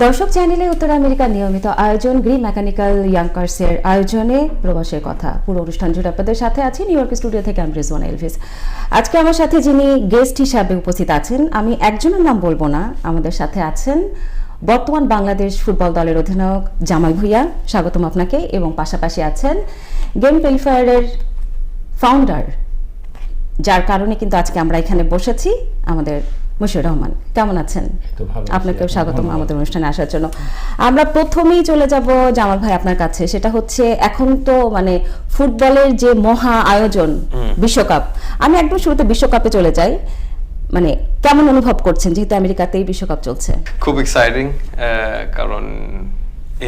দর্শক চ্যানেলে উত্তর আমেরিকার নিয়মিত আয়োজন গ্রি মেকানিক্যাল ইয়াংকার্সের আয়োজনে প্রবাসের কথা পুরো অনুষ্ঠান জুড়ে আপনাদের সাথে আছি নিউ ইয়র্ক স্টুডিও থেকে আমি রিজওয়ানা এলভিস। আজকে আমার সাথে যিনি গেস্ট হিসাবে উপস্থিত আছেন, আমি একজনের নাম বলবো না, আমাদের সাথে আছেন বর্তমান বাংলাদেশ ফুটবল দলের অধিনায়ক জামাল ভুঁইয়া, স্বাগতম আপনাকে। এবং পাশাপাশি আছেন গেম প্লেফায়ারের ফাউন্ডার, যার কারণে কিন্তু আজকে আমরা এখানে বসেছি, আমাদের মুশিউর রহমান। কেমন আছেন? আপনাকেও স্বাগতম আমাদের অনুষ্ঠানে আসার জন্য। আমরা প্রথমেই চলে যাব জামাল ভাই আপনার কাছে, সেটা হচ্ছে এখন তো মানে ফুটবলের যে মহা আয়োজন বিশ্বকাপ, আমি একদম শুরুতে বিশ্বকাপে চলে যাই। মানে কেমন অনুভব করছেন যেহেতু আমেরিকাতেই বিশ্বকাপ চলছে? খুব এক্সাইটিং, কারণ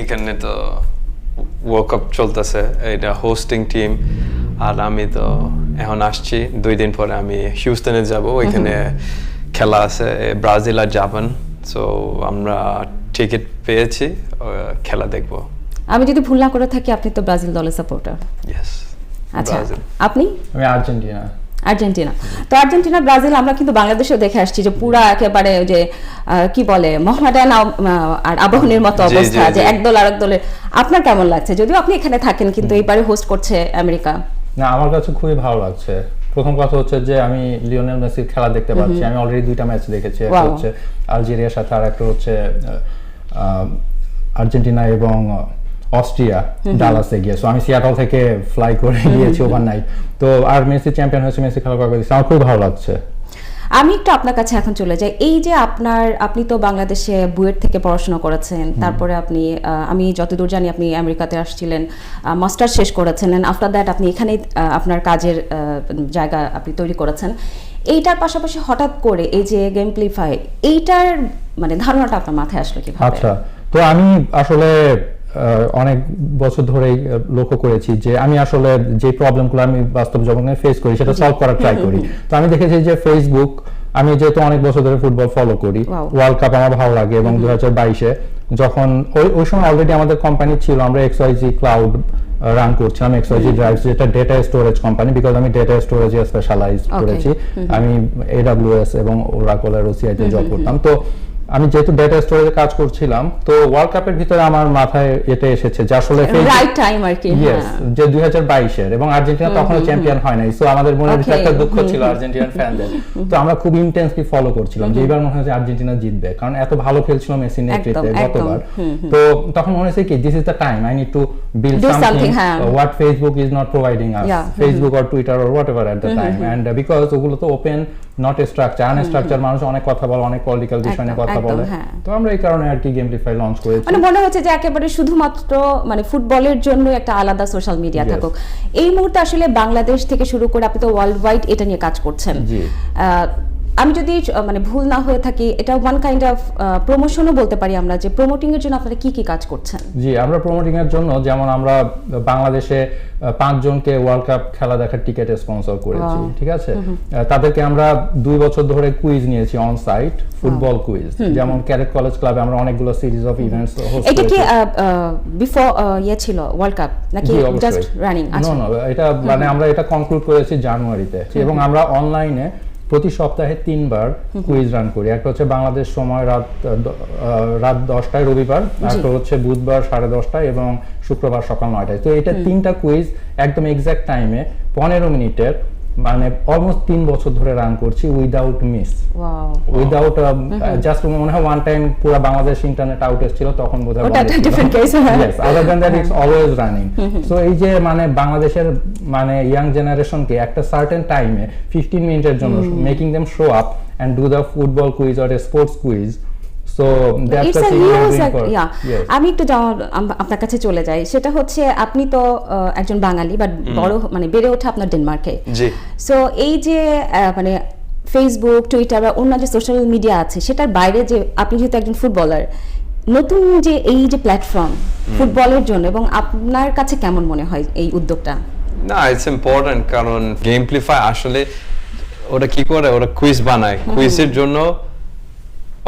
এখানে তো ওয়ার্ল্ড কাপ চলতেছে, এটা হোস্টিং টিম, আর আমি তো এখন আসছি 2 দিন পরে আমি হিউস্টনে যাব, ওইখানে খেলা আছে ব্রাজিল আর জাপান। সো আমরা টিকিট পেয়েছি, খেলা দেখব। আমি যদি ভুল না করে থাকি আপনি তো ব্রাজিল দলের সাপোর্টার। ইয়েস। আচ্ছা, আপনি? আমি আর্জেন্টিনা। তো আর্জেন্টিনা ব্রাজিল আমরা কিন্তু বাংলাদেশেও দেখে আসছি যে পুরা একেবারে যে কি বলে মোহামেডান আর আবাহনীর মতো অবস্থা, যে এক দল আরেক দলের। আপনার কেমন লাগছে? যদিও আপনি এখানে থাকেন কিন্তু এইবারে হোস্ট করছে আমেরিকা। না, আমার কাছে খুবই ভালো লাগছে। প্রথম কথা হচ্ছে যে আমি লিওনেল মেসির খেলা দেখতে পাচ্ছি। আমি অলরেডি 2টা ম্যাচ দেখেছি, একটা হচ্ছে আলজেরিয়ার সাথে আর একটা হচ্ছে আর্জেন্টিনা এবং অস্ট্রিয়া ডালাসে গিয়ে। সো আমি সিয়াটল থেকে ফ্লাই করে গিয়েছি ওভারনাইট। তো আর মেসি চ্যাম্পিয়ন হয়েছে, মেসি খেলা করে দিচ্ছে, আমার খুব ভালো লাগছে। আমি একটু আপনার কাছে এখন চলে যাই। এই যে আপনি তো বাংলাদেশে বুয়েট থেকে পড়াশোনা করেছেন, তারপরে আপনি আমি যতদূর জানি আপনি আমেরিকাতে আসছিলেন, মাস্টার্স শেষ করেছেন, এন্ড আফটার দ্যাট আপনি এখানেই আপনার কাজের জায়গা আপনি তৈরি করেছেন। এইটার পাশাপাশি হঠাৎ করে এই যে গেম প্লেফাই, এইটার মানে ধারণাটা আপনার মাথায় আসলো কিভাবে? আচ্ছা, তো আমি আসলে অনেক বছর ধরেই লক্ষ্য করেছি যে আমি আসলে যে প্রবলেমগুলো আমি বাস্তব জীবনে ফেস করি সেটা সলভ করার ট্রাই করি। তো আমি দেখেছি যে ফেসবুক, আমি যেহেতু অনেক বছর ধরে ফুটবল ফলো করি, ওয়ার্ল্ড কাপ আমার ভালো লাগে, এবং 2022-এ যখন ওই সময় অলরেডি আমাদের কোম্পানি ছিল, আমরা এক্সওয়াইজি ক্লাউড রান করছিলাম, এক্সওয়াইজি ড্রাইভস, যেটা ডেটা স্টোরেজ কোম্পানি, বিকজ আমি ডেটা স্টোরেজে স্পেশালাইজ করেছি। আমি AWS এবং ওরাকলের OCI-তে জব করতাম। তো আমি যেহেতু ডেটা স্টোরেজে কাজ করছিলাম, তো ওয়ার্ল্ড কাপের ভিতরে আমার মাথায় এটা এসেছে যে আসলে রাইট টাইম আর কি, যে 2022-এর, এবং আর্জেন্টিনা তখনও চ্যাম্পিয়ন হয় নাই। সো আমাদের মনে একটা দুঃখ ছিল আর্জেন্টিনান ফ্যানদের। তো আমরা খুব ইন্টেন্সলি ফলো করছিলাম যে এবার মনে হয় যে আর্জেন্টিনা জিতবে, কারণ এত ভালো খেলছিল মেসি নেতৃত্বে গতবার। তো তখন মনে হয়েছে কি this is the time, I need to build something what Facebook is not providing us, Facebook or Twitter or whatever at the time. And because ওগুলো তো ওপেন, নট স্ট্রাকচার, আনস্ট্রাকচার, মানুষ অনেক কথা বলে, অনেক পলিটিক্যাল বিষয় নিয়ে কথা বলে। তো আমরা এই কারণে আর কি গেমপ্লিফাই লঞ্চ করেছি। মানে মনে হচ্ছে যে একেবারে শুধুমাত্র মানে ফুটবলের জন্য একটা আলাদা সোশ্যাল মিডিয়া থাকুক। এই মুহূর্তে আসলে বাংলাদেশ থেকে শুরু করে আপনি তো ওয়ার্ল্ড ওয়াইড এটা নিয়ে কাজ করছেন। আমি যদি মানে ভুল না হয়ে থাকি, এটা ওয়ান কাইন্ড অফ প্রমোশনও বলতে পারি আমরা, যে প্রমোটিং এর জন্য আপনারা কি কি কাজ করছেন? জি, আমরা প্রমোটিং এর জন্য যেমন আমরা বাংলাদেশে 5 জনকে ওয়ার্ল্ড কাপ খেলা দেখার টিকেট স্পন্সর করেছি, ঠিক আছে। তাদেরকে আমরা 2 বছর ধরে কুইজ নিয়েছি, অন সাইট ফুটবল কুইজ, যেমন ক্যাডেট কলেজ ক্লাবে আমরা অনেকগুলো সিরিজ অফ ইভেন্টস হোস্ট করেছি। এটা কি বিফোর ছিল ওয়ার্ল্ড কাপ নাকি জাস্ট রানিং? নো, এটা মানে আমরা এটা কনক্লুড করেছি জানুয়ারিতে, এবং আমরা অনলাইনে প্রতি সপ্তাহে 3 বার কুইজ রান করি। একটা হচ্ছে বাংলাদেশ সময় রাত 10টায় রবিবার, একটা হচ্ছে বুধবার 10:30টায়, এবং শুক্রবার সকাল 9টায়। তো এটা 3টা কুইজ একদম এক্সাক্ট টাইমে 15 মিনিটের, মানে অলমোস্ট 3 বছর ধরে রান করছি উইদাউট মিস, উইদাউট জাস্ট মনে হয় ওয়ান টাইম পুরো বাংলাদেশ ইন্টারনেট আউটেজ ছিল, তখন বোধহয় other than that it's always running. So এই যে মানে বাংলাদেশের মানে ইয়াং জেনারেশনকে একটা সার্টেন টাইমে 15 মিনিটের জন্য making them show up and do the football quiz or a sports quiz. আমি একটু আপনার কাছে চলে যাই, সেটা হচ্ছে আপনি তো একজন বাঙালি, বাট বড় মানে বেড়ে ওঠা আপনার ডেনমার্কে। সো এই যে মানে ফেসবুক, টুইটার বা অন্য যে সোশ্যাল মিডিয়া আছে, সেটার বাইরে যে আপনি যেহেতু একজন ফুটবলার, নতুন যে এই যে প্ল্যাটফর্ম ফুটবলের জন্য, এবং আপনার কাছে কেমন মনে হয় এই উদ্যোগটা? না, ইটস ইম্পর্টেন্ট, কারণ গেমপ্লিফাই আসলে ওরা কি করে, ওরা কুইজ বানায়, কুইজের জন্য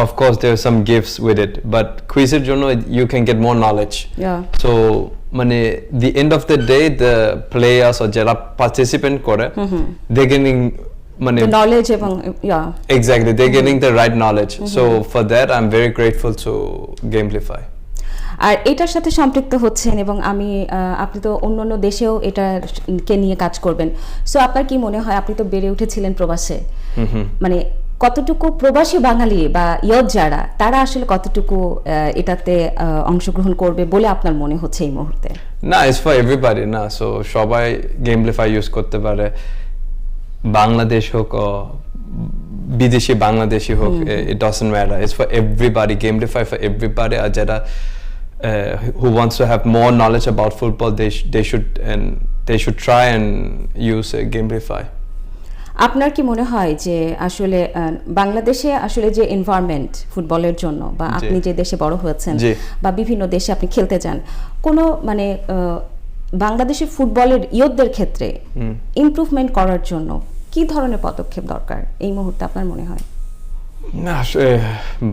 of course there are some gifts with it, but quizের জন্য you can get more knowledge. So মানে the end of the day the players or যারা participant করে they're getting মানে নলেজ এবং exactly they're getting the right knowledge. So for that I'm very grateful to Gameplify. আর এটার সাথে সম্পৃক্ত হচ্ছেন এবং আপনি তো অন্যান্য দেশেও এটাকে নিয়ে কাজ করবেন, সো আপনার কি মনে হয়, আপনি তো বেড়ে উঠেছিলেন প্রবাসে, মানে কতটুকু প্রবাসী বাঙালি বা ইয়ত যারা তারা আসলে কতটুকু এটাতে অংশগ্রহণ করবে বলে আপনার মনে হচ্ছে এই মুহূর্তে? না, it's for everybody না, সো সবাই Gameplify ইউজ করতে পারে, বাংলাদেশ হোক বিদেশি বাংলাদেশি হোক, it doesn't matter, it's for everybody, Gameplify for everybody. আর যারা who wants to have more knowledge about football, they should try and use Gameplify. আপনার কি মনে হয় যে আসলে বাংলাদেশে আসলে যে এনভায়রনমেন্ট ফুটবলের জন্য, বা আপনি যে দেশে বড় হয়েছেন বা বিভিন্ন দেশে আপনি খেলতে যান, কোনো মানে বাংলাদেশের ফুটবলের ইয়তদের ক্ষেত্রে ইমপ্রুভমেন্ট করার জন্য কি ধরনের পদক্ষেপ দরকার এই মুহূর্তে আপনার মনে হয়? না,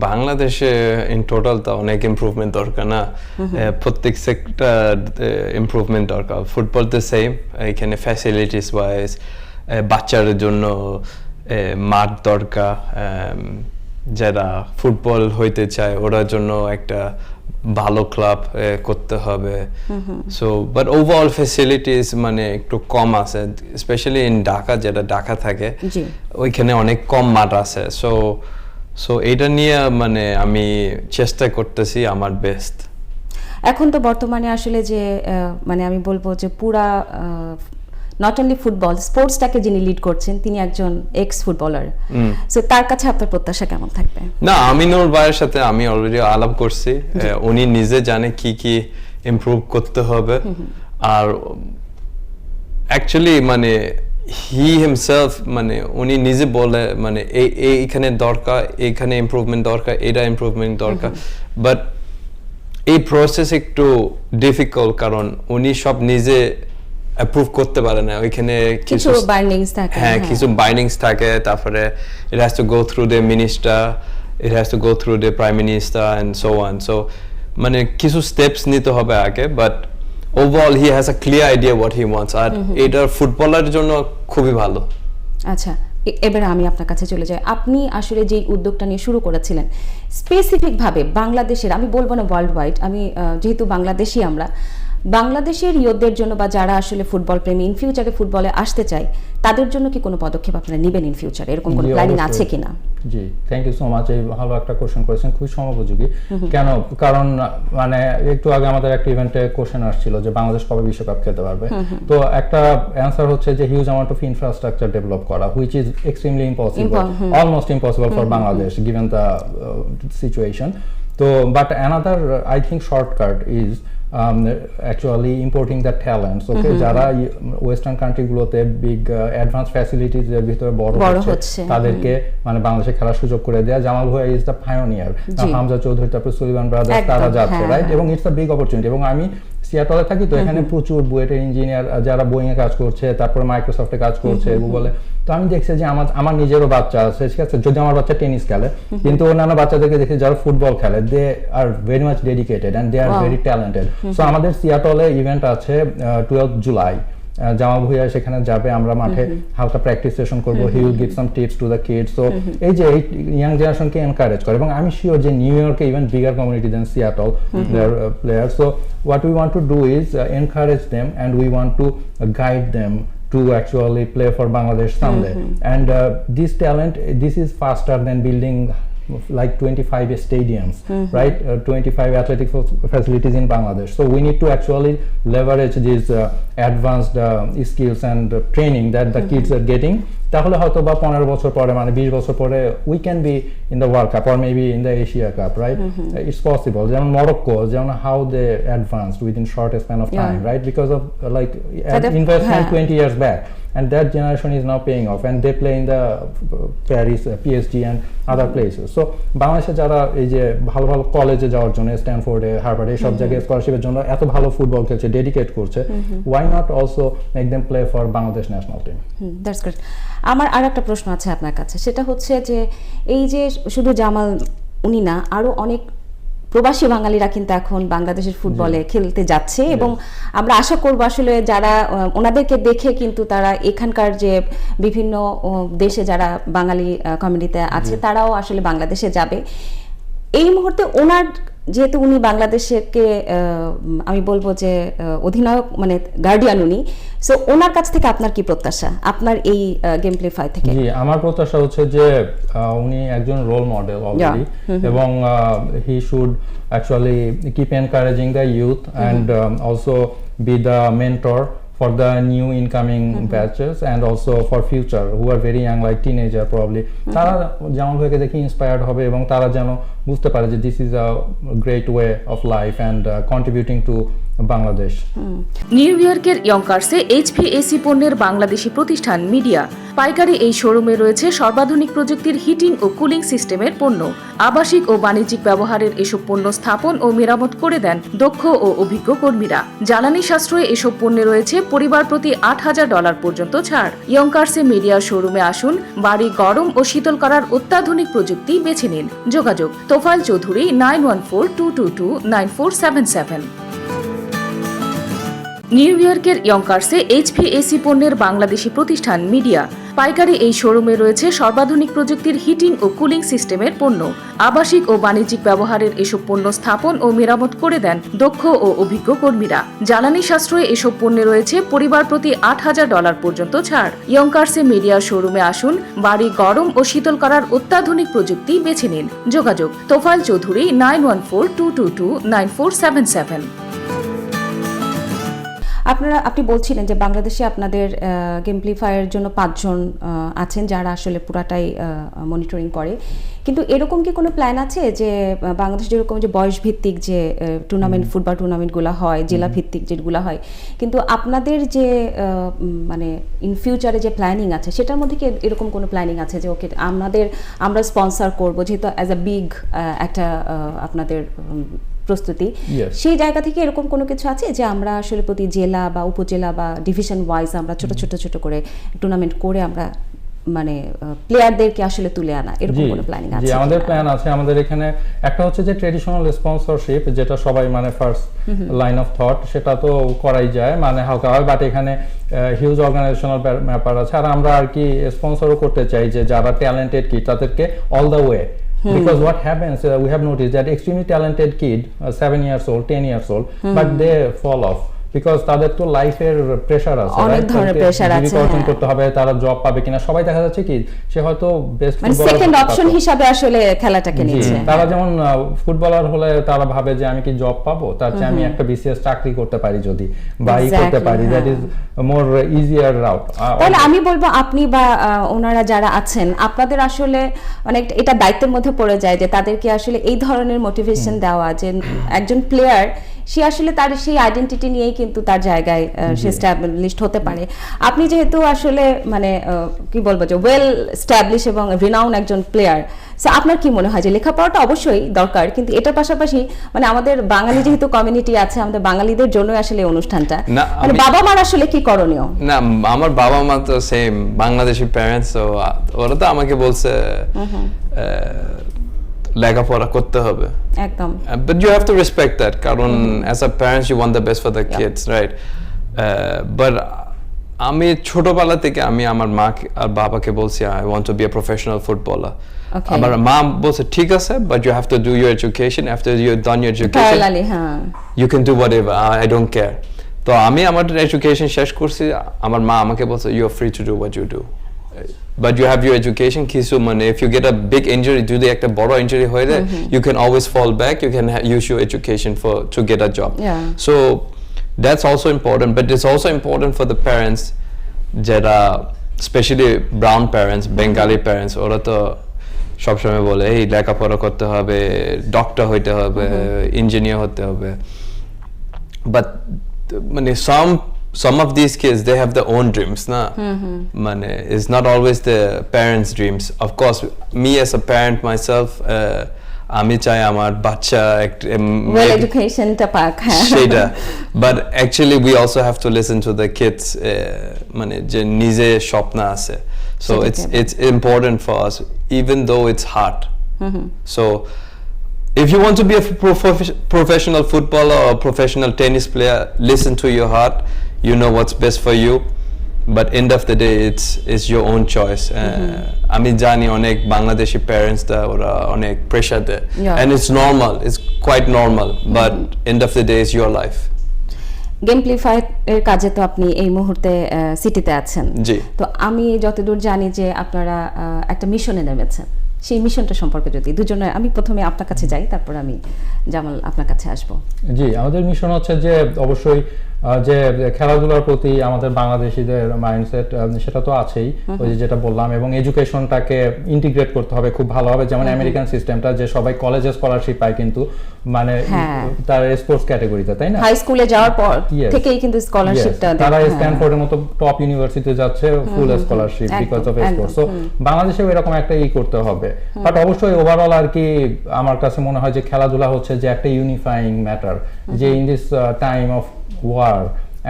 বাংলাদেশে ইন টোটাল তো অনেক ইমপ্রুভমেন্ট দরকার না, প্রত্যেক সেক্টর ইমপ্রুভমেন্ট দরকার। ফুটবল তো সেম, এখানে ফ্যাসিলিটিস ওয়াইজ বাচ্চাদের জন্য মাঠ দরকার, যারা ফুটবল হইতে চায় ওরার জন্য একটা ভালো ক্লাব করতে হবে। সো বাট ওভারঅল ফ্যাসিলিটিস মানে একটু কম আছে, স্পেশালি ইন ঢাকা, যেটা ঢাকা থাকে ওইখানে অনেক কম মাঠ আছে। সো এটা নিয়ে মানে আমি চেষ্টা করতেছি আমার বেস্ট। এখন তো বর্তমানে আসলে যে মানে আমি বলবো যে পুরা নট অনলি ফুটবল স্পোর্টসটাকে যিনি লিড করছেন তিনি একজন এক্স ফুটবলার, সো তার কাছে আপনার প্রত্যাশা কেমন থাকবে? না, আমিনুর ভাইয়ের সাথে আমি অলরেডি আলাপ করছি, উনি নিজে জানে কি কি ইমপ্রুভ করতে হবে। আর অ্যাকচুয়ালি মানে হি হিমসেলফ মানে উনি নিজে বলে মানে এইখানে দরকার, এইখানে ইমপ্রুভমেন্ট দরকার, এটা ইমপ্রুভমেন্ট দরকার, বাট এই প্রসেস একটু ডিফিকাল্ট, কারণ উনি সব নিজে অ্যাপ্রুভ করতে পারে না, ওইখানে কিছু বাইন্ডিংস থাকে। হ্যাঁ, কিছু বাইন্ডিংস থাকে, তারপরে it has to go through the minister, it has to go through the prime minister and so on. So মানে কিছু স্টেপস নিতে হবে আগে, but overall he has a clear idea what he wants, আর এটা ফুটবলারের জন্য খুবই ভালো। আচ্ছা, এবারে আমি আপনার কাছে চলে যাই। আপনি আসলে যেই উদ্যোগটা নিয়ে শুরু করেছিলেন স্পেসিফিকভাবে বাংলাদেশের, আমি বলবো না ওয়ার্ল্ড ওয়াইড, আমি যেহেতু বাংলাদেশি, আমরা বাংলাদেশের ইয়তদের জন্য বা যারা আসলে ফুটবল প্রেমী ইন ফিউচারে ফুটবলে আসতে চায় তাদের জন্য কি কোনো পদক্ষেপ আপনারা নেবেন ইন ফিউচারে, এরকম কোনো প্ল্যানিং আছে কিনা? জি, থ্যাংক ইউ সো মাচ, এই ভালো একটা কোশ্চেন করেছেন, খুবই সময়োপযোগী। কেন? কারণ মানে একটু আগে আমাদের একটা ইভেন্টে কোশ্চেন আসছিল যে বাংলাদেশ কবে বিশ্বকাপ খেলতে পারবে, তো একটা অ্যান্সার হচ্ছে যে huge amount of infrastructure develop করা, which is extremely impossible, almost impossible for Bangladesh given the situation. তো but another I think shortcut is actually importing the talents, okay, যারা ওয়েস্টার্ন কান্ট্রিগুলোতে বিগ অ্যাডভান্স ফ্যাসিলিটিজ এর ভিতরে বড় হচ্ছে তাদেরকে মানে বাংলাদেশে খেলার সুযোগ করে দেয়া। জামাল ভাই is the pioneer, Hamza Chowdhury, তারপর সুলিমান ব্রাদার্স, তারা যাচ্ছে, রাইট, এবং ইটস আ বিগ অপরচুনিটি। এবং আমি সিয়াটলে থাকি, তো এখানে প্রচুর বুয়েটের ইঞ্জিনিয়ার যারা বোয়িং এ কাজ করছে, তারপরে মাইক্রোসফটে কাজ করছে, গুগলে। তো আমি দেখছি যে আমার নিজেরও বাচ্চা আছে, ঠিক আছে, যদি আমার বাচ্চা টেনিস খেলে, কিন্তু অন্যান্য বাচ্চাদেরকে দেখি যারা ফুটবল খেলে, they are very much dedicated and they are very talented. So আমাদের সিয়াটলে ইভেন্ট আছে 12 জুলাই, জামাল ভুইয়া সেখানে যাবে, আমরা মাঠে হালকা প্র্যাকটিস সেশন করবো, he will give some tips to the kids. So এই যে এই ইয়াং জেনারেশনকে এনকারেজ করে, এবং আমি শিওর যে নিউ ইয়র্কে even bigger community then Seattle their players. So what we want to do is encourage them and we want to guide them to actually play for Bangladesh someday. And this talent, this is faster than building like 25 stadiums, right? 25 athletic facilities in Bangladesh. So we need to actually leverage these advanced skills and training that the kids are getting. তাহলে হয়তো বা 15 বছর পরে, মানে 20 বছর পরে, we can be in the World Cup or maybe in the Asia Cup, right? It's possible. যেমন Morocco, যেমন how they advanced within short span of time, right? Because of like investment 20 years back, and that generation is now paying off, and they play in the Paris, PSG and other places. So বাংলাদেশে যারা এই যে ভালো ভালো কলেজে যাওয়ার জন্য, স্ট্যানফোর্ডে, হার্ভার্ডে, সব জায়গায় স্কলারশিপের জন্য এত ভালো ফুটবল খেলছে, ডেডিকেট করছে, why not also make them play for Bangladesh national team? That's good. আমার আর একটা প্রশ্ন আছে আপনার কাছে, সেটা হচ্ছে যে এই যে শুধু জামাল উনি না, আরো অনেক প্রবাসী বাঙালিরা কিন্তু এখন বাংলাদেশের ফুটবলে খেলতে যাচ্ছে এবং আমরা আশা করব আসলে যারা ওনাদেরকে দেখে কিন্তু তারা এখানকার যে বিভিন্ন দেশে যারা বাঙালি কমিউনিটিতে আছে তারাও আসলে বাংলাদেশে যাবে। এই মুহূর্তে ওনার যেহেতু উনি বাংলাদেশকে আমি বলবো যে অধিনায়ক মানে গার্ডিয়ান উনি, সো ওনার কাছ থেকে আপনার কি প্রত্যাশা আপনার এই গেমপ্লিফাই থেকে? জি, আমার প্রত্যাশা হচ্ছে যে উনি একজন রোল মডেল অলরেডি এবং he should actually keep encouraging the youth and also be the mentor for the new incoming batches and also for future who are very young like teenager probably তারা যেমন ভাবে দেখি inspired হবে এবং তারা যেন বুঝতে পারে যে this is a great way of life and contributing to Bangladesh. New ইয়র্কের ইয়ঙ্কার্সে এইচভিএসি পণ্যের বাংলাদেশি প্রতিষ্ঠান মিডিয়া পাইকারি এই শোরুমে রয়েছে সর্বাধুনিক প্রযুক্তির হিটিং ও কুলিং সিস্টেমের পণ্য। আবাসিক ও বাণিজ্যিক ব্যবহারের এসব পণ্য স্থাপন ও মেরামত করে দেন দক্ষ ও অভিজ্ঞ কর্মীরা। জ্বালানি সাশ্রয়ে এসব পণ্যে রয়েছে পরিবার প্রতি $8,000 পর্যন্ত ছাড়। ইয়ঙ্কার্সে মিডিয়া শোরুমে আসুন, বাড়ি গরম ও শীতল করার অত্যাধুনিক প্রযুক্তি বেছে নিন। যোগাযোগ তোফায়েল চৌধুরী 9142229477। নিউ ইয়র্কের ইয়ঙ্কার্সে এইচভিএসি পণ্যের বাংলাদেশি প্রতিষ্ঠান মিডিয়া পাইকারি এই শোরুমে রয়েছে সর্বাধুনিক প্রযুক্তির হিটিং ও কুলিং সিস্টেমের পণ্য। আবাসিক ও বাণিজ্যিক ব্যবহারের এসব পণ্য স্থাপন ও মেরামত করে দেন দক্ষ ও অভিজ্ঞ কর্মীরা। জ্বালানি সাশ্রয়ে এসব পণ্যে রয়েছে পরিবার প্রতি $8,000 পর্যন্ত ছাড়। ইয়ঙ্কার্সে মিডিয়া শোরুমে আসুন, বাড়ি গরম ও শীতল করার অত্যাধুনিক প্রযুক্তি বেছে নিন। যোগাযোগ তোফায়েল চৌধুরী 9142229477। আপনি বলছিলেন যে বাংলাদেশে আপনাদের গেমপ্লিফায়ের জন্য 5 জন আছেন যারা আসলে পুরাটাই মনিটরিং করে, কিন্তু এরকম কি কোনো প্ল্যান আছে যে বাংলাদেশে যেরকম যে বয়স ভিত্তিক যে ফুটবল টুর্নামেন্টগুলো হয়, জেলা ভিত্তিক যেগুলো হয়, কিন্তু আপনাদের যে মানে ইন ফিউচারে যে প্ল্যানিং আছে সেটার মধ্যে কি এরকম কোনো প্ল্যানিং আছে যে ওকে আমরা স্পন্সর করব, যেহেতু অ্যাজ আ বিগ একটা আপনাদের প্রস্তুতি, সেই জায়গা থেকে এরকম কোনো কিছু আছে যে আমরা আসলে প্রতি জেলা বা উপজেলা বা ডিভিশন ওয়াইজ আমরা ছোট ছোট করে টুর্নামেন্ট করে আমরা মানে প্লেয়ারদেরকে আসলে তুলে আনা, এরকম কোনো প্ল্যানিং আছে? জি, আমাদের প্ল্যান আছে। আমাদের এখানে একটা হচ্ছে যে ট্রেডিশনাল স্পন্সরশিপ, যেটা সবাই মানে ফার্স্ট লাইন অফ থট, সেটা তো করাই যায় মানে হালকা হয়, বাট এখানে হিউজ অর্গানাইজেশনাল ব্যাপার আছে। আর আমরা আর কি স্পন্সরও করতে চাই যে যারা ট্যালেন্টেড কি তাদেরকে all the way, because what happens we have noticed that extremely talented kid 7 years old 10 years old but they fall off because তাদের তো লাইফের প্রেসার আছে, অনেক ধরনের প্রেসার আছে, অর্জন করতে হবে, তারা জব পাবে কিনা, সবাই দেখা যাচ্ছে কি সে হয়তো বেস্ট মানে সেকেন্ড অপশন হিসাবে আসলে খেলাটাকে নিচ্ছে। তারা যেমন ফুটবলার হলে তারা ভাবে যে আমি কি জব পাবো, তার চেয়ে আমি একটা বিসিএস চাকরি করতে পারি যদি বা করতে পারি, that is more easier route. তাহলে আমি বলবো আপনি বা ওনারা যারা আছেন আপনাদের আসলে অনেক এটা দায়িত্বের মধ্যে পড়ে যায় যে তাদেরকে আসলে এই ধরনের মোটিভেশন দেওয়া যে একজন প্লেয়ার সে আসলে তার সেই আইডেন্টিটি নিয়েই কিন্তু তার জায়গায় সে স্ট্যাবলিশড হতে পারে। আপনি যেহেতু আসলে মানে কি বলবো যে ওয়েল স্ট্যাবলিশ এবং রিনাউন্ড একজন প্লেয়ার, সো আপনার কি মনে হয় যে লেখাপড়াটা অবশ্যই দরকার, কিন্তু এটার পাশাপাশি মানে আমাদের বাঙালি যেহেতু কমিউনিটি আছে, আমাদের বাঙালিদের জন্য আসলে অনুষ্ঠানটা, মানে বাবা মার আসলে কি করণীয়? না, আমার বাবা মা তো সেম বাংলাদেশি প্যারেন্টস, তো ওরা তো আমাকে বলছে লেখাপড়া করতে হবে একদম, but you have to respect that কারণ as a parents you want the best for the kids, right? But আমি ছোটবেলা থেকে আমি আমার মা আর বাবাকে বলছি I want to be a professional footballer. আমার মা বলছে ঠিক আছে, but you have to do your education, after you've done your education you can do whatever, I don't care. তো আমি আমার এডুকেশন শেষ করছি, আমার মা আমাকে বলছে you are free to do what you do, but you have your education, কিছু মানে if you get a big injury, যদি একটা বড় ইনজুরি হয়ে যায় you can always fall back, you can use your education to get a job. So that's also important, but it's also important for the parents যারা especially brown parents, Bengali parents, ওরা তো সবসময় বলে এই লেখাপড়া করতে হবে, ডক্টর হইতে হবে, ইঞ্জিনিয়ার হতে হবে, but মানে some of these kids they have their own dreams na mane it's not always the parents dreams. Of course me as a parent myself ami chai amar bachcha well education ta pak সেটা, but actually we also have to listen to the kids mane je nije স্বপ্ন আছে, so it's important for us even though it's hard. So if you want to be a professional footballer or professional tennis player, listen to your heart. You know what's best for you. But end of the day, it's your own choice. আমি জানি অনেক বাংলাদেশি প্যারেন্টসরা ওরা অনেক pressure দেয়, Yeah. and it's normal. It's quite normal. But end of the day, it's your life. গেমপ্লিফাই এর কাজে তো আপনি এই মুহূর্তে সিটিতে আছেন। জি। তো আমি যতদূর জানি যে আপনারা একটা মিশনে নেমেছেন, সেই মিশনটা সম্পর্কে যদি দুজনে, আমি প্রথমে আপনার কাছে যাই, তারপর আমি জামাল আপনার কাছে আসবো। জি, আমাদের মিশন হচ্ছে যে অবশ্যই যে খেলাধুলার প্রতি আমাদের বাংলাদেশিদের মাইন্ডসেট সেটা তো আছেই, ওই যেটা বললাম, এবং এডুকেশনটাকে ইন্টিগ্রেট করতে হবে খুব ভালোভাবে, যেমন আমেরিকান সিস্টেমটা যে সবাই কলেজে স্কলারশিপ পায় কিন্তু মানে তার স্পোর্টস ক্যাটাগরিতে, তাই না? হাই স্কুলে যাওয়ার পর Yes. থেকেই কিন্তু স্কলারশিপটা Yes, তারা স্ট্যানফোর্ডের মতো টপ ইউনিভার্সিটিতে যাচ্ছে ফুল scholarship because of sports. So বাংলাদেশেও এরকম একটা করতে হবে। বাট অবশ্যই ওভারঅল আর কি আমার কাছে মনে হয় যে খেলাধুলা হচ্ছে যে একটা ইউনিফাইং ম্যাটার, যে in this time of war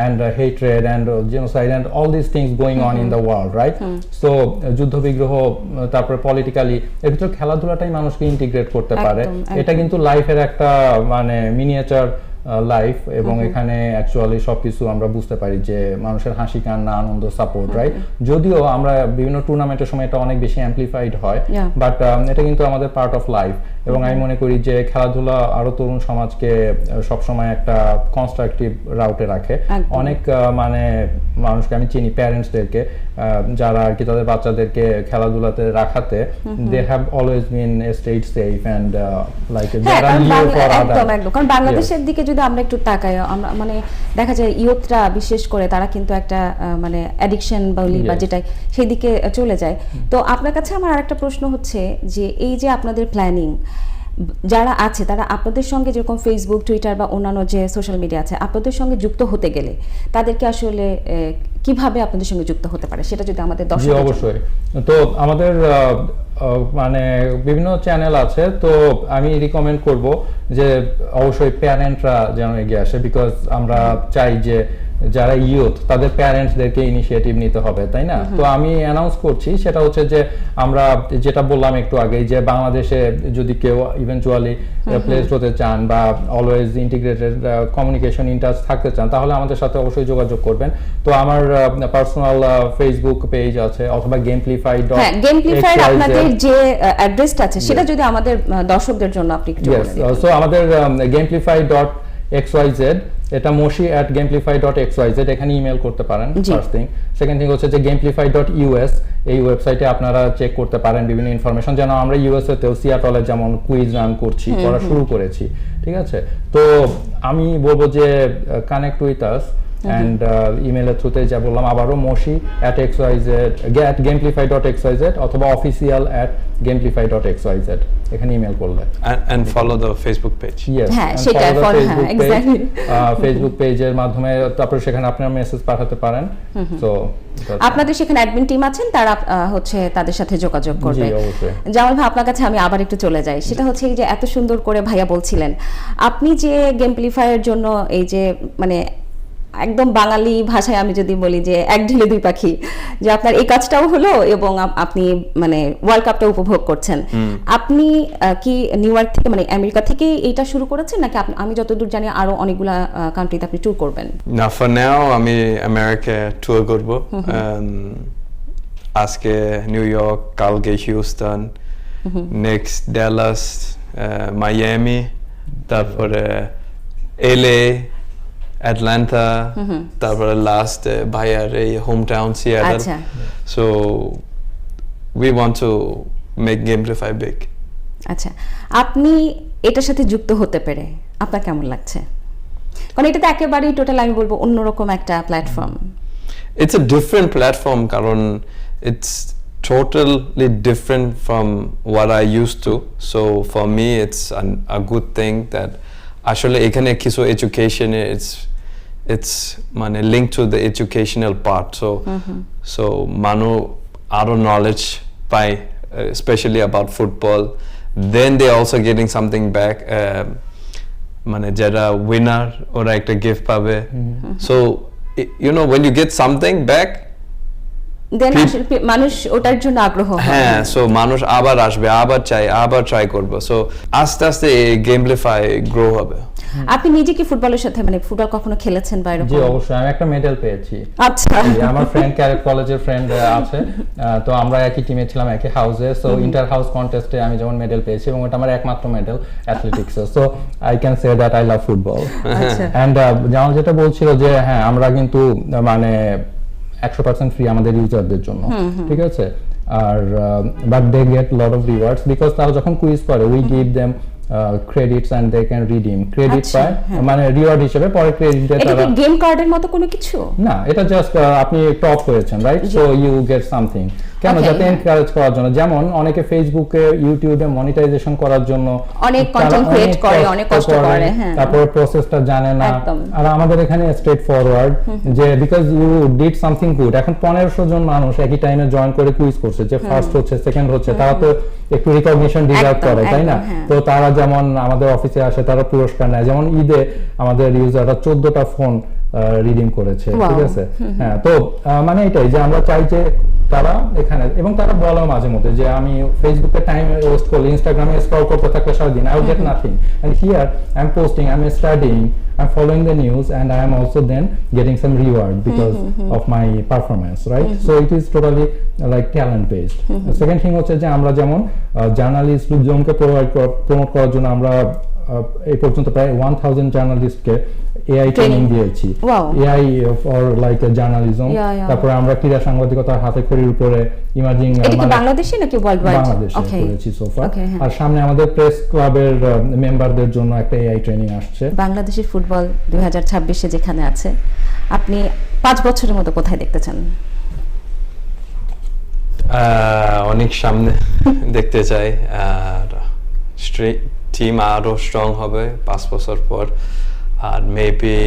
and hatred and genocide and all these things going on in the world, right? So যুদ্ধ বিগ্রহ, তারপরে পলিটিক্যালি এর ভিতর খেলাধুলাটাই মানুষকে ইন্টিগ্রেট করতে পারে। এটা কিন্তু লাইফের একটা মানে মিনিয়েচার লাইফ, এবং এখানে অ্যাকচুয়ালি সবকিছু আমরা বুঝতে পারি যে মানুষের হাসি কান্না আনন্দ সাপোর্ট, রাইট? যদিও আমরা বিভিন্ন টুর্নামেন্টের সময় এটা অনেক বেশি অ্যাম্পলিফাইড হয়, বাট এটা কিন্তু আমাদের পার্ট অফ লাইফ। এবং আমি মনে করি যে খেলাধুলা আরো তরুণ সমাজকে সবসময় একটা কনস্ট্রাকটিভ রাউটে রাখে। অনেক মানে মানুষকে আমি চিনি, প্যারেন্টসদেরকে যারা আর কি তাদের বাচ্চাদেরকে খেলাধুলাতে রাখাতে they have always been stayed safe and like যারা লিও ফর আদার। একদম, কারণ বাংলাদেশের দিকে যদি আমরা একটু তাকাই, আমরা মানে দেখা যায় ইয়ুথরা বিশেষ করে তারা কিন্তু একটা মানে অ্যাডিকশন বলি বা যেটাই সেই দিকে চলে যায়। তো আপনার কাছে আমার আরেকটা প্রশ্ন হচ্ছে যে এই যে আপনাদের প্ল্যানিং যারা আছে তারা আপনাদের সঙ্গে যেরকম ফেসবুক টুইটার বা অন্যান্য যে সোশ্যাল মিডিয়া আছে আপনাদের সঙ্গে যুক্ত হতে গেলে তাদেরকে আসলে কিভাবে আপনাদের সঙ্গে যুক্ত হতে পারে সেটা যদি আমাদের দর্শক। জি অবশ্যই, তো আমাদের মানে বিভিন্ন চ্যানেল আছে, তো আমি রিকমেন্ড করব যে অবশ্যই প্যারেন্টরা যেন এগিয়ে আসে, বিকজ আমরা চাই যে যারা ইয়ুথ তাদের প্যারেন্টসদেরকে ইনিশিয়েটিভ নিতে হবে, তাই না? তো আমি অ্যানাউন্স করছি, সেটা হচ্ছে যে আমরা যেটা বললাম একটু আগেই, যে বাংলাদেশে যদি কেউ ইভেন্চুয়ালি প্লেসড হতে চান বা অলওয়েজ ইন্টিগ্রেটেড কমিউনিকেশন ইনটাচ থাকতে চান, তাহলে আমাদের সাথে অবশ্যই যোগাযোগ করবেন। তো আমার পার্সোনাল ফেসবুক পেজ আছে, অথবা গেমপ্লিফাই ডট, হ্যাঁ গেমপ্লিফাই আপনাদের যে অ্যাড্রেসটা আছে সেটা যদি আমাদের দর্শকদের জন্য আপনি একটু বলে দিন। সো আমাদের gamplify.xyz, এটা moshi@gamplify.xyz, এখানে ইমেল করতে পারেন ফার্স্ট থিং। সেকেন্ড থিং হচ্ছে যে gamplify.us, এই ওয়েবসাইটে আপনারা চেক করতে পারেন বিভিন্ন ইনফরমেশন। যেন আমরা ইউএসএ তেও সিয়াটলে যেমন কুইজ রান করছি, করা শুরু করেছি, ঠিক আছে? তো আমি বলবো যে কানেক্ট উইথ আস and ইমেলের থ্রুতে যা বললাম, আবারও moshi@gamplify.xyz অথবা official@gamplify.xyz, এখানে ইমেল করলে and follow the Facebook page. Yes, হ্যাঁ and সেটা follow the ফলো, Facebook হ্যাঁ page, এক্স্যাক্টলি ফেসবুক পেজের মাধ্যমে তারপর সেখানে আপনারা মেসেজ পাঠাতে পারেন। তো আপনাদের সেখানে অ্যাডমিন টিম আছেন, তারা হচ্ছে তাদের সাথে যোগাযোগ করবে। জি অবশ্যই। জামাল ভাই আপনার কাছে আমি আবার একটু চলে যাই, সেটা হচ্ছে এই যে এত সুন্দর করে ভাইয়া বলছিলেন আপনি যে গেমপ্লিফাইয়ের জন্য এই যে মানে একদম বাঙালি ভাষায় আমি যদি বলি যে এক ঢিলে দুই পাখি, যে আপনার এই কাজটাও হলো এবং আপনি মানে ওয়ার্ল্ড কাপটা উপভোগ করছেন। আপনি কি নিউ ইয়র্ক থেকে মানে আমেরিকা থেকে এইটা শুরু করেছেন, নাকি আমি যতদূর জানি আরো অনেকগুলা কান্ট্রিতে আপনি ট্যুর করবেন? না, ফর নাও আমি আমেরিকা ট্যুর করব। আজকে নিউ ইয়র্ক, কালকে হিউস্টন, নেক্সট ডালাস, মায়ামি, তারপরে এলএ, Atlanta, তারপরে লাস্ট ভাইয়ার এই hometown Seattle. So we want to make gameplify big. আচ্ছা, আপনি এটার সাথে যুক্ত হতে পেরে আপনার কেমন লাগছে? কারণ এটা তো একেবারেই টোটাল আমি বলবো অন্যরকম একটা platform. It's a different platform কারণ it's totally different from what I used to. So for me it's a good thing that আসলে এখানে কিছু এডুকেশন it's মানে linked to the educational part, so মানুষ আরো knowledge পায়, especially about football. Then they also getting something back, মানে যারা winner ওরা একটা gift পাবে. So you know when you get something back দেন মানুষ ওটার জন্য আগ্রহ হয়। হ্যাঁ, সো মানুষ আবার আসবে, আবার আবার ট্রাই করবে, সো আস্তে আস্তে এই গেমপ্লিফাই গ্রো হবে। আপনি নিজে কি ফুটবলের সাথে মানে ফুটবল কখনো খেলেছেন বা এরকম? জি অবশ্যই, আমি একটা মেডেল পেয়েছি। আচ্ছা, আমার ফ্রেন্ড ক্যারেট কলেজের ফ্রেন্ড আছে, তো আমরা একই টিমে ছিলাম, একই হাউসে। সো ইন্টার হাউস কন্টেস্টে আমি যেমন মেডেল পেয়েছি এবং এটা আমার একমাত্র মেডেল অ্যাথলেটিক্সে। So I can say that I love football. And যেমন যেটা বলছিল যে হ্যাঁ আমরা কিন্তু মানে 100% ফ্রি আমাদের ইউজারদের জন্য, ঠিক আছে। আর but they get lot of rewards because তারা যখন কুইজ করে we give them credits and they can redeem credit পায়, মানে রিওয়ার্ড হিসেবে পরে ক্রেডিটে এটা তারা। কি গেম কার্ডের মতো কোনো কিছু না, এটা জাস্ট আপনি টপ হয়েছেন, right? So you get something. কেন? Okay, যাতে এনকারেজ করার জন্য। যেমন অনেকে ফেসবুকে ইউটিউবে মনিটাইজেশন করার জন্য অনেক কন্টেন্ট ক্রিয়েট করে, অনেক কষ্ট করে, হ্যাঁ, তারপর প্রসেসটা জানে না। একদম। আর আমাদের এখানে স্ট্রেট ফরওয়ার্ড যে because you did something good. এখন 1500 জন মানুষ একই টাইমে জয়েন করে কুইজ করছে, যে ফার্স্ট হচ্ছে সেকেন্ড হচ্ছে, তারা তো একটু রিকগনিশন ডিজার্ভ করে, তাই না? তো তারা যেমন আমাদের অফিসে আসে, তারা পুরস্কার নেয়। যেমন ঈদে আমাদের ইউজাররা 14টা ফোন রিডিম করেছে, ঠিক আছে। হ্যাঁ, তো মানে এটাই যে আমরা চাই যে তারা এখানে, এবং তারা বলে মাঝে মধ্যে যে আমি ফেসবুকে টাইম ওয়েস্ট করলে, ইনস্টাগ্রামে স্ক্রল করতে থাকলে সারাদিন, I will get nothing, and here I am posting, I am studying, I am following the news, and I am also then getting some reward because of my performance, right? So it is totally like talent based. Second thing হচ্ছে যে আমরা যেমন journalist লোকজনকে promote করার জন্য আমরা এই পর্যন্ত প্রায় 1000 জার্নালিস্টকে এআই ট্রেনিং দিয়েছি, এআই ফর লাইক জার্নালিজম। তারপরে আমরা ক্রীড়া সাংবাদিকতার হাতে খড়ির উপরে ইমাজিং, মানে বাংলাদেশে নাকি ওয়ার্ল্ড ওয়াইড? বাংলাদেশে করেছি সোফা। আর সামনে আমাদের প্রেস ক্লাবের মেম্বারদের জন্য একটা এআই ট্রেনিং আসছে। বাংলাদেশের ফুটবল 2026-এ যেখানে আছে, আপনি 5 বছরের মতো কোথায় দেখতে চান? অনেক সামনে দেখতে চাই, আর টিম আরো স্ট্রং হবে 5 বছর পর, আর মেবি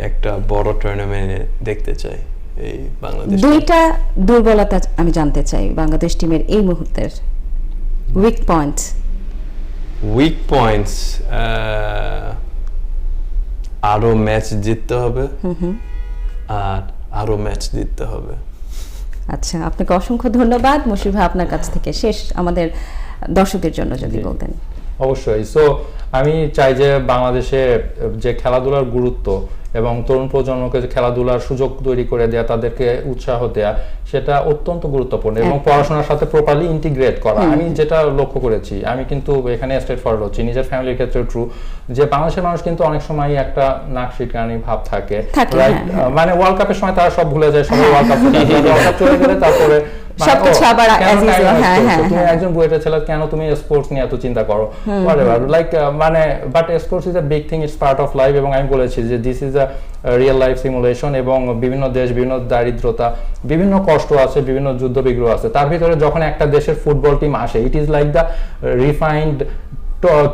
একটা বড় টুর্নামেন্ট দেখতে চাই এই বাংলাদেশ। দুইটা দুর্বলতা আমি জানতে চাই বাংলাদেশ টিমের এই মুহূর্তের, উইক পয়েন্টস আরো ম্যাচ জিততে হবে, আর আরো ম্যাচ জিততে হবে। আচ্ছা, আপনাকে অসংখ্য ধন্যবাদ মশির ভাই। আপনার কাছ থেকে শেষ আমাদের দর্শকদের জন্য যদি বলতেন। অবশ্যই। সো আমি চাই যে বাংলাদেশে যে খেলাধুলার গুরুত্ব এবং তরুণ প্রজন্মকে যে খেলাধুলার সুযোগ তৈরি করে দেয়া, তাদেরকে উৎসাহ দেয়া, সেটা অত্যন্ত গুরুত্বপূর্ণ, এবং পড়াশোনার সাথে প্রপারলি ইন্টিগ্রেট করা। আমি যেটা লক্ষ্য করেছি, আমি কিন্তু এখানে স্ট্রেট ফরওয়ার্ড হচ্ছি, নিজের ফ্যামিলির ক্ষেত্রে ট্রু, যে বাংলাদেশের মানুষ কিন্তু অনেক সময় একটা নাক সিটকানি ভাব থাকে, রাইট? মানে ওয়ার্ল্ড কাপের সময় তারা সব ভুলে যায়, সবাই ওয়ার্ল্ড কাপ চলে গেলে তারপরে সবকিছু আবার তুমি একজন বুয়েটের ছেলে, কেন তুমি স্পোর্টস নিয়ে এত চিন্তা করো, লাইক মানে but sports is a big thing, it's part of life. এবং আমি বলেছি যে this is a real life simulation, এবং বিভিন্ন দেশ, বিভিন্ন দারিদ্রতা, বিভিন্ন কষ্ট আছে, বিভিন্ন যুদ্ধ বিগ্রহ আছে, তার ভিতরে যখন একটা দেশের ফুটবল টিম আসে, it is like the refined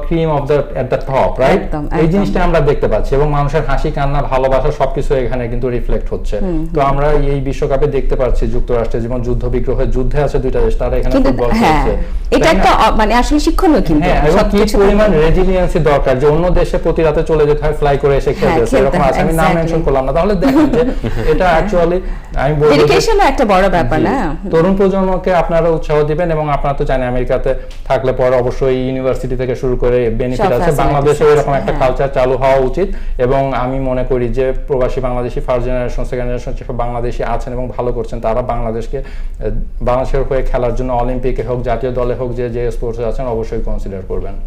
cream of the at the top, right? এই জিনিসটা আমরা দেখতে পাচ্ছি, এবং মানুষের হাসি কান্না ভালোবাসা সবকিছু এখানে কিন্তু রিফ্লেক্ট হচ্ছে। তো আমরা এই বিশ্বকাপে দেখতে পাচ্ছি যুক্তরাষ্ট্রে যেমন যুদ্ধ বিগ্রহে যুদ্ধে আছে দুইটা দেশ, তারা এখানে ফুটবল খেলছে। এটা একটা মানে আসলে শিক্ষণীয়, কিন্তু কি পরিমাণ রেজিলিয়েন্সি দরকার, যে অন্য দেশে প্রতি রাতে চলে যেতে হয় ফ্লাই করে এসে খেলতে, এরকম আছে। আমি নাম মেনশন করলাম না, তাহলে দেখেন যে এটা অ্যাকচুয়ালি আমি বলবো ডেডিকেশনও একটা বড় ব্যাপার না। তরুণ প্রজন্মকে আপনারা উৎসাহ দিবেন, এবং আপনারা তো জানেন আমেরিকাতে থাকলে পরে অবশ্যই ইউনিভার্সিটি থেকে শুরু করে বেনিফিট আছে। বাংলাদেশে এরকম একটা কালচার চালু হওয়া উচিত, এবং আমি মনে করি যে প্রবাসী Bangladeshi first generation, second generation যেসব বাংলাদেশি আছেন এবং ভালো করছেন, তারা বাংলাদেশের হয়ে খেলার জন্য অলিম্পিকে হোক, জাতীয় দলে হোক, যে স্পোর্টসে আছেন, অবশ্যই কনসিডার করবেন।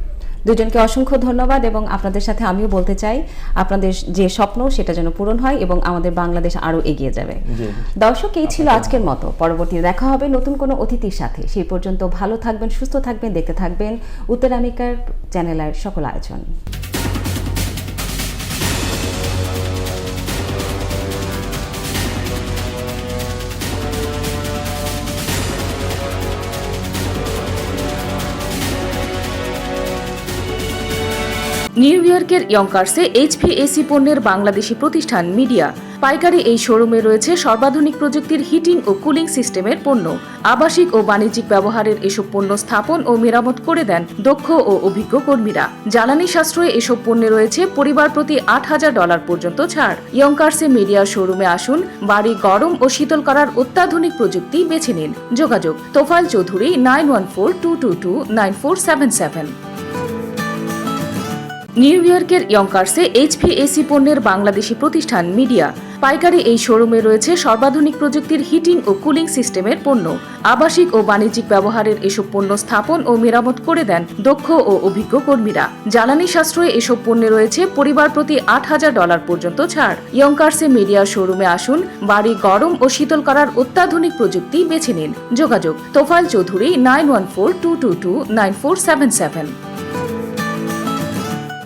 দুজনকে অসংখ্য ধন্যবাদ, এবং আপনাদের সাথে আমিও বলতে চাই আপনাদের যে স্বপ্ন সেটা যেন পূরণ হয় এবং আমাদের বাংলাদেশ আরো এগিয়ে যাবে। দর্শক, এই ছিল আজকের মতো। পরবর্তীতে দেখা হবে নতুন কোনো অতিথির সাথে। সেই পর্যন্ত ভালো থাকবেন, সুস্থ থাকবেন, দেখতে থাকবেন উত্তর আমেরিকার চ্যানেলের সকল আয়োজন। নিউ ইয়র্কের ইয়ঙ্কার্সে এইচভিএসি পণ্যের বাংলাদেশি প্রতিষ্ঠান মিডিয়া পাইকারি এই শোরুমে রয়েছে সর্বাধুনিক প্রযুক্তির হিটিং ও কুলিং সিস্টেমের পণ্য। আবাসিক ও বাণিজ্যিক ব্যবহারের এসব পণ্য স্থাপন ও মেরামত করে দেন দক্ষ ও অভিজ্ঞ কর্মীরা। জ্বালানি সাশ্রয়ে এসব পণ্যে রয়েছে পরিবার প্রতি $8,000 পর্যন্ত ছাড়। ইয়ঙ্কার্সে মিডিয়া শোরুমে আসুন, বাড়ি গরম ও শীতল করার অত্যাধুনিক প্রযুক্তি বেছে নিন। যোগাযোগ তোফায়েল চৌধুরী 9142229477। নিউ ইয়র্কের ইয়ঙ্কার্সে এইচভিএসি পণ্যের বাংলাদেশি প্রতিষ্ঠান মিডিয়া পাইকারি এই শোরুমে রয়েছে সর্বাধুনিক প্রযুক্তির হিটিং ও কুলিং সিস্টেমের পণ্য। আবাসিক ও বাণিজ্যিক ব্যবহারের এসব পণ্য স্থাপন ও মেরামত করে দেন দক্ষ ও অভিজ্ঞ কর্মীরা। জ্বালানি সাশ্রয়ে এসব পণ্যে রয়েছে পরিবার প্রতি $8,000 পর্যন্ত ছাড়। ইয়ঙ্কার্সে মিডিয়া শোরুমে আসুন, বাড়ি গরম ও শীতল করার অত্যাধুনিক প্রযুক্তি বেছে নিন। যোগাযোগ তোফায়েল চৌধুরী 9142229477।